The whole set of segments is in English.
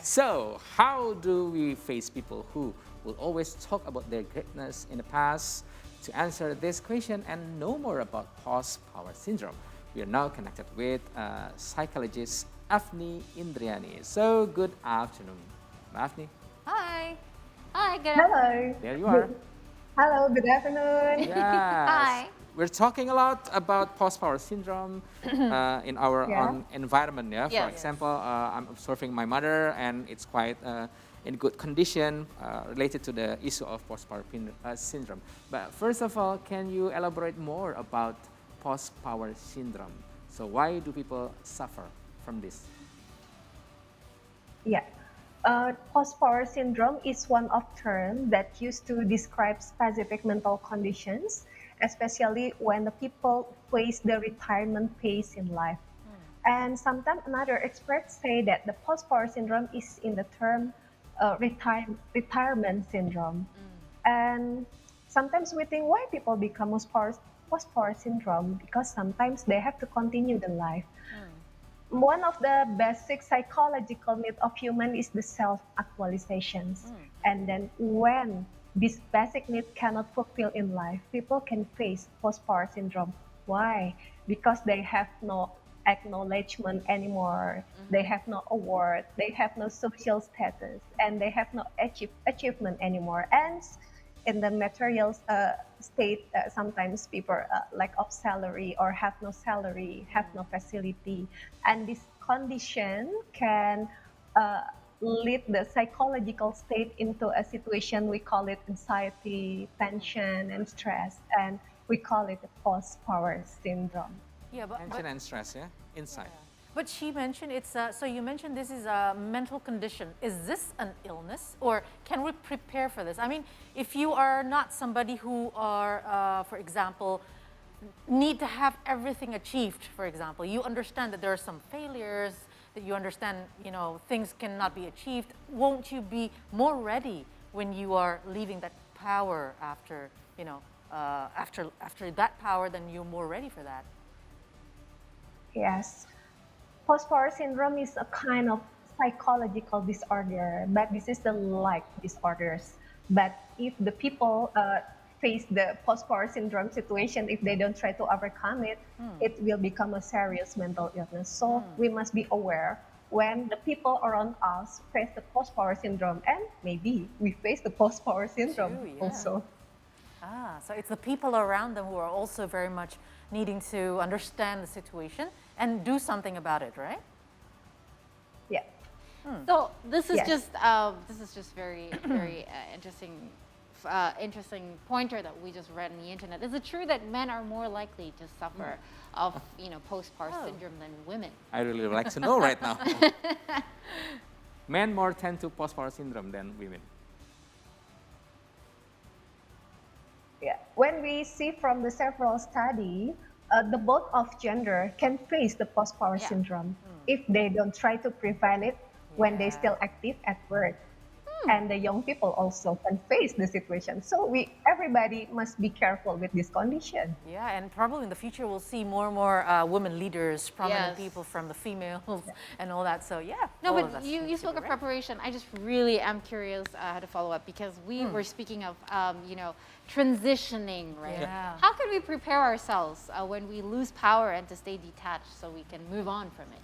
So, how do we face people who will always talk about their greatness in the past? To answer this question and know more about post-power syndrome, we are now connected with psychologist Efnie Indrianie. So, good afternoon, Efnie. Hi. Hi, good afternoon. Hello. There you are. Hello, good afternoon. Yes. Hi. We're talking a lot about post-power syndrome in our Yeah. own environment. Yeah. For Yes. example, I'm observing my mother, and it's quite in good condition related to the issue of post-power syndrome. But first of all, can you elaborate more about post-power syndrome? So why do people suffer from this? Yeah. Post-power syndrome is one of terms that used to describe specific mental conditions, especially when the people face the retirement phase in life. And sometimes another experts say that the post-power syndrome is in the term retirement syndrome. And sometimes we think why people become post-power syndrome because sometimes they have to continue the life. One of the basic psychological needs of human is the self-actualizations. And then when this basic need cannot fulfill in life, people can face post-power syndrome. Why? Because they have no acknowledgement anymore. They have no award. They have no social status, and they have no achievement anymore. And in the material state, sometimes people lack of salary or have no salary, have no facility, and this condition can lead the psychological state into a situation we call it anxiety, tension, and stress, and we call it the post-power syndrome. Yeah, Tension and stress, yeah, inside. but she mentioned it's so you mentioned this is a mental condition. Is this an illness, or can we prepare for this? I mean, if you are not somebody who are, for example, need to have everything achieved, for example, you understand that there are some failures, that you understand, things cannot be achieved. Won't you be more ready when you are leaving that power after, after that power, then you're more ready for that? Yes. Post-power syndrome is a kind of psychological disorder, but this is the like disorders. But if the people face the post-power syndrome situation, if they don't try to overcome it, it will become a serious mental illness. So we must be aware when the people around us face the post-power syndrome, and maybe we face the post-power syndrome True, yeah. also. So it's the people around them who are also very much needing to understand the situation and do something about it, right? Yeah. So this is Yes. just very interesting pointer that we just read on the internet. Is it true that men are more likely to suffer of post-power syndrome than women? I really would like to know right now. Men more tend to post-power syndrome than women. Yeah. When we see from the several study, the both of gender can face the post-power Yeah. syndrome if they don't try to prevent it when they're still active at work. And the young people also can face the situation. So everybody must be careful with this condition. Yeah, and probably in the future we'll see more and more women leaders, prominent Yes. people from the females and all that. So yeah. No, all of but that's you considered, spoke of right? preparation. I just really am curious how to follow up because we were speaking of, transitioning, right? Yeah. How can we prepare ourselves when we lose power and to stay detached so we can move on from it,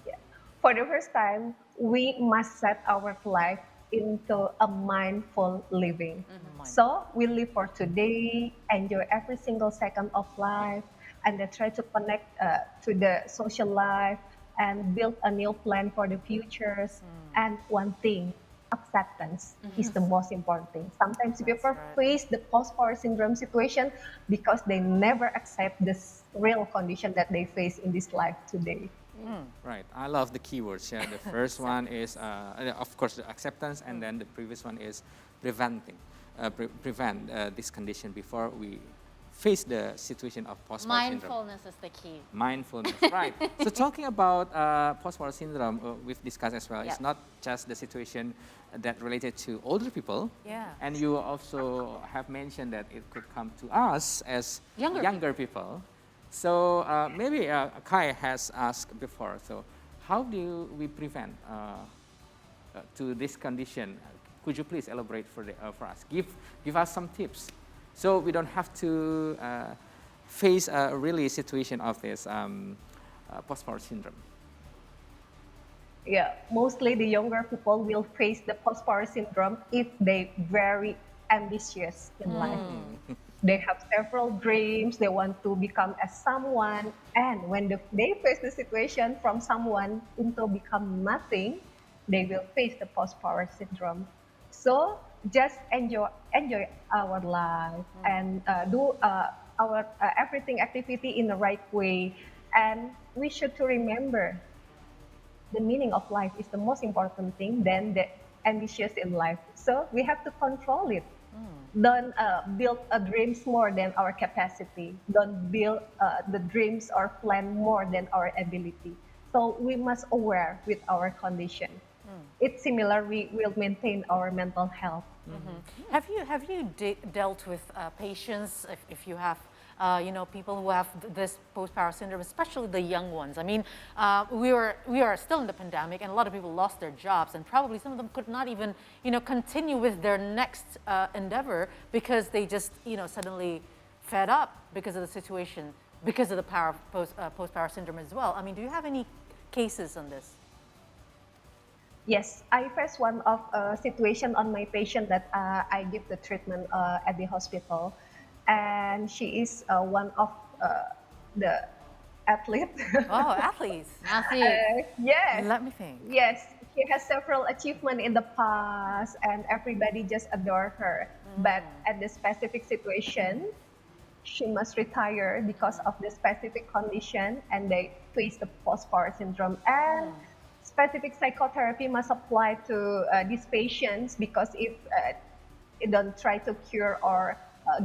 Yeah. For the first time, we must set our life into a mindful living. So we live for today, enjoy every single second of life, and then try to connect to the social life and build a new plan for the futures. And one thing, acceptance is the most important thing. Sometimes people right. face the post-power syndrome situation because they never accept this real condition that they face in this life today. Right. I love the keywords. Yeah. The first one is, of course, the acceptance, and then the previous one is prevent this condition before we face the situation of post-power syndrome. Mindfulness is the key. Mindfulness, right. So talking about post-power syndrome, we've discussed as well, Yeah. it's not just the situation that related to older people. Yeah. And you also have mentioned that it could come to us as Younger younger people. So maybe Kai has asked before, so how do we prevent to this condition? Could you please elaborate for us? Give us some tips, so we don't have to face a really situation of this post-power syndrome. Yeah, mostly the younger people will face the post-power syndrome if they very ambitious in life. They have several dreams, they want to become as someone, and when they face the situation from someone into become nothing, they will face the post-power syndrome. So just enjoy our life and do our everything activity in the right way, and we should to remember the meaning of life is the most important thing than the ambitious in life. So we have to control it. Don't build dreams more than our capacity. Don't build the dreams or plan more than our ability. So we must aware with our condition. It's similar. We will maintain our mental health. Have you dealt with patients, if you have, people who have this post-power syndrome, especially the young ones? I mean, we are still in the pandemic, and a lot of people lost their jobs, and probably some of them could not even, continue with their next endeavor because they just, suddenly fed up because of the situation, because of the post-power syndrome as well. I mean, do you have any cases on this? Yes, I faced one of a situation on my patient that I give the treatment at the hospital, and she is one of the athlete. Oh, athletes. Yes. Let me think. Yes, she has several achievements in the past, and everybody just adore her. But at the specific situation, she must retire because of the specific condition, and they face the post-power syndrome. And specific psychotherapy must apply to these patients, because if it don't try to cure or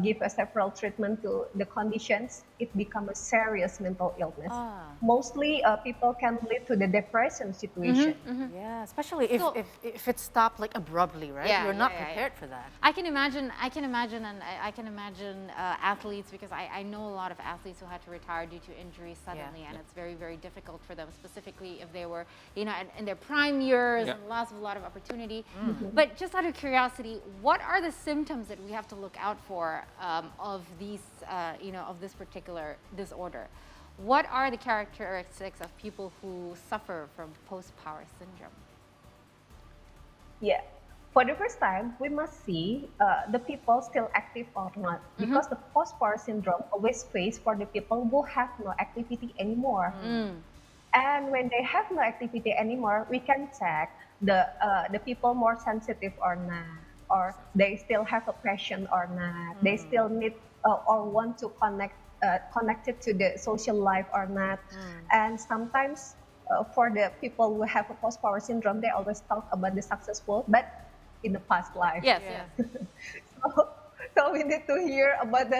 give a several treatment to the conditions, it becomes a serious mental illness. Mostly people can lead to the depression situation. Yeah, especially if it stopped like abruptly, right? Yeah, You're not yeah, prepared for that. I can imagine athletes, because I know a lot of athletes who had to retire due to injuries suddenly, and it's very, very difficult for them, specifically if they were, in their prime years and lost a lot of opportunity. But just out of curiosity, what are the symptoms that we have to look out for of these, of this particular disorder? What are the characteristics of people who suffer from post-power syndrome? Yeah. For the first time, we must see the people still active or not, because the post-power syndrome always face for the people who have no activity anymore. And when they have no activity anymore, we can check the people more sensitive or not, or they still have a passion or not, they still need or want to connected to the social life or not. And sometimes for the people who have a post-power syndrome, they always talk about the successful, but in the past life. Yes. So we need to hear about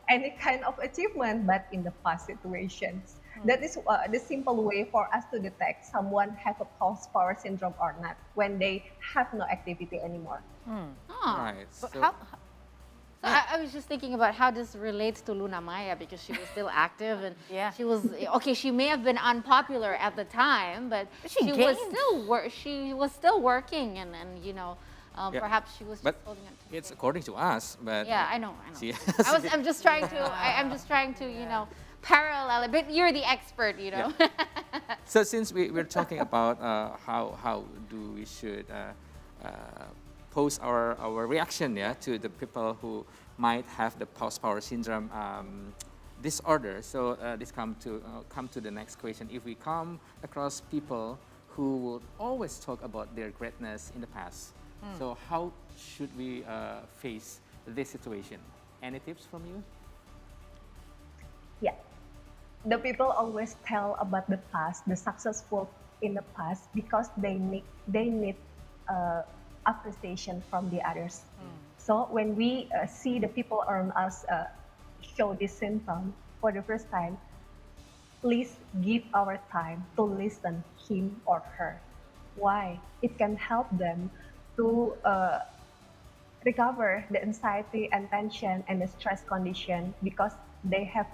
any kind of achievement, but in the past situations. That is the simple way for us to detect someone have a post-power syndrome or not, when they have no activity anymore. Right. But So, how, So I was just thinking about how this relates to Luna Maya, because she was still active, and she was okay. She may have been unpopular at the time, but she was still working, and perhaps she was just but holding on to it's according to us, but Yeah, I know. she- I'm just trying to, parallel it, but you're the expert, So since we're talking about how do we should pose our reaction to the people who might have the post-power syndrome disorder, so this come to the next question. If we come across people who would always talk about their greatness in the past, so how should we face this situation? Any tips from you? Yeah. The people always tell about the past, the successful in the past, because they need appreciation from the others. So when we see the people around us show this symptom for the first time, please give our time to listen him or her. Why? It can help them to recover the anxiety and tension and the stress condition, because they have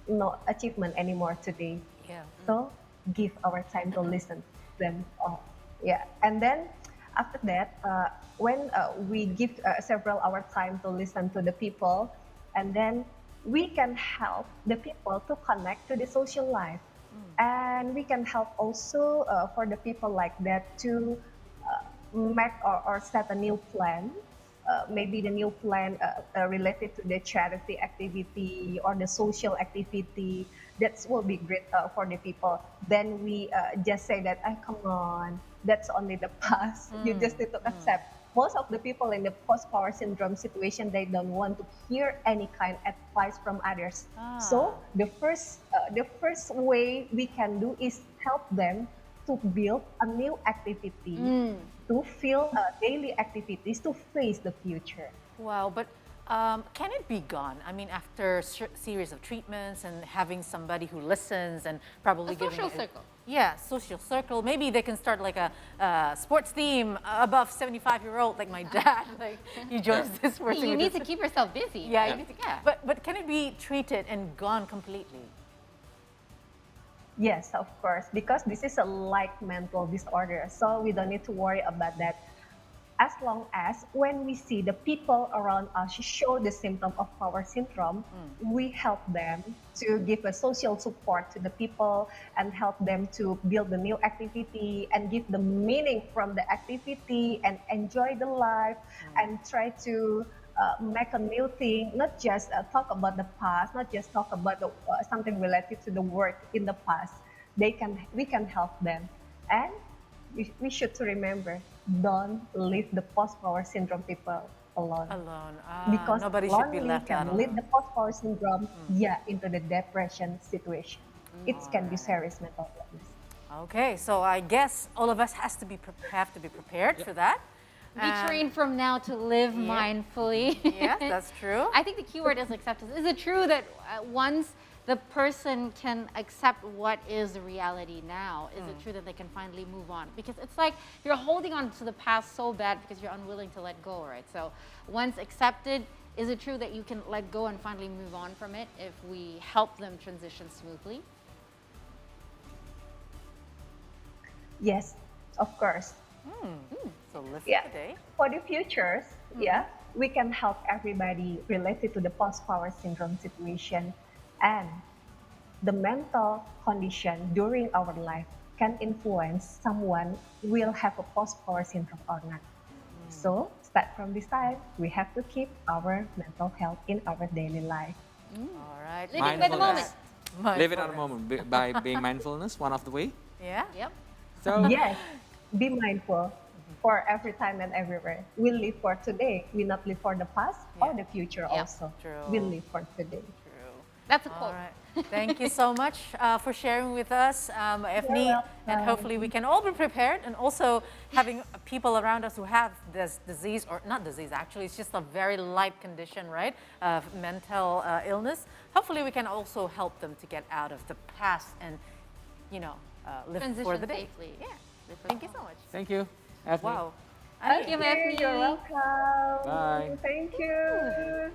no achievement anymore today. Yeah. So give our time to listen. them. Yeah, and then after that, when we give several hour time to listen to the people, and then we can help the people to connect to the social life, and we can help also for the people like that to make or set a new plan. Maybe the new plan related to the charity activity or the social activity that will be great for the people. Then we just say that, come on, that's only the past. You just need to accept. Most of the people in the post-power syndrome situation, they don't want to hear any kind of advice from others. So the first way we can do is help them to build a new activity, to feel daily activities to face the future. Wow, but can it be gone? I mean, after a series of treatments and having somebody who listens and probably A social circle. Yeah, social circle. Maybe they can start like a sports team above 75-year-old, like my dad. Like he joins this sports team. You need to keep yourself busy. Yeah, right? you need to, but can it be treated and gone completely? Yes, of course, because this is a like mental disorder, so we don't need to worry about that. As long as when we see the people around us show the symptom of power syndrome, we help them to give a social support to the people and help them to build the new activity and give the meaning from the activity and enjoy the life and try to make a new thing, not just talk about the past, not just talk about something related to the work in the past. We can help them. And we should to remember, don't leave the post-power syndrome people alone. Because nobody should be left out can lead the post-power syndrome into the depression situation. It can be serious mental illness. Okay, so I guess all of us have to be prepared for that. Be trained from now to live mindfully. Yes, that's true. I think the key word is acceptance. Is it true that once the person can accept what is the reality now, is it true that they can finally move on? Because it's like you're holding on to the past so bad because you're unwilling to let go, right? So once accepted, is it true that you can let go and finally move on from it if we help them transition smoothly? Yes, of course. So listen today. For the futures, we can help everybody related to the post-power syndrome situation, and the mental condition during our life can influence someone will have a post-power syndrome or not. So start from this time, we have to keep our mental health in our daily life. All right. Living by the moment. Live it on the moment by being mindfulness, one of the way. Yeah. Yep. So Yes, be mindful for every time and everywhere. We live for today. We not live for the past or the future also. True. We live for today. That's a All quote. right. Thank you so much for sharing with us, Efnie, welcome. and hopefully we can all be prepared, and also having people around us who have this disease, or not disease actually, it's just a very light condition, right, of mental illness. Hopefully we can also help them to get out of the past and, live Transition for the day. safely. Yeah. Thank you so much. thank you, Efnie. Wow. Thank you, Okay, Efnie. you're welcome. Bye. Thank you.